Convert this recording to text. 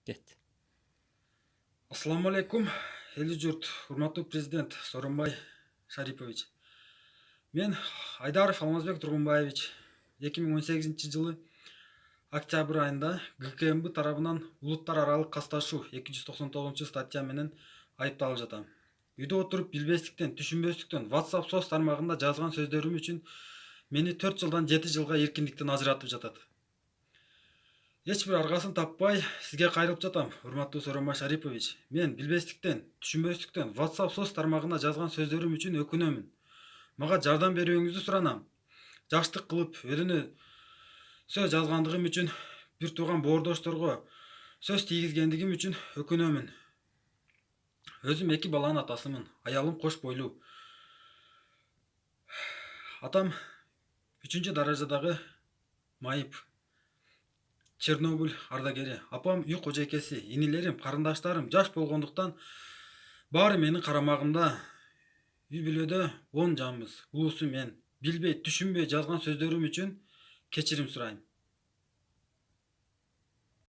Кет. Ассаламу алейкум, элі жұрт, урматтуу президент Сооронбай Шарипович. Мен Айдаров Алмазбек Тургунбаевич 2018 жылы октябрь айында ГКМБ тарабынан улуттар аралык касташуу 299 статья менен айыпталып жатам. Үйдө отуруп билбестиктен, түшүнбөстүктөн WhatsApp соц тармагында жазган сөздөрүм үчүн мени 4 жылдан 7 жылга эркиндиктен ажыратып жатат. Эч бир аргасын таппай сизге кайрылып жатам, урматтуу Сооронбай Шарипович. Мен билбестиктен, түшүнбөстүктөн WhatsApp соц тармагында жазган сөздөрүм үчүн өкүнөмүн. Мага жардам берүүңүздү суранам. Жаштык кылып өдөнө сөз жазгандыгым үчүн бир тууган боордошторго сөз тийгизгендигим үчүн өкүнөмүн. Өзүм 2 баланын атасымын. Аялым кош бойлуу. Атам 3 даражадагы майып. Чернобыль ардагери. Апам үй кожойкеси. Инилерим, карындаштарым жаш болгондуктан баары менин карамагымда. Үй бүлөдө 10 жанбыз. Улуусу мен. Билбей, түшүнбөй жазган сөздөрүм үчүн кечирим сурайм.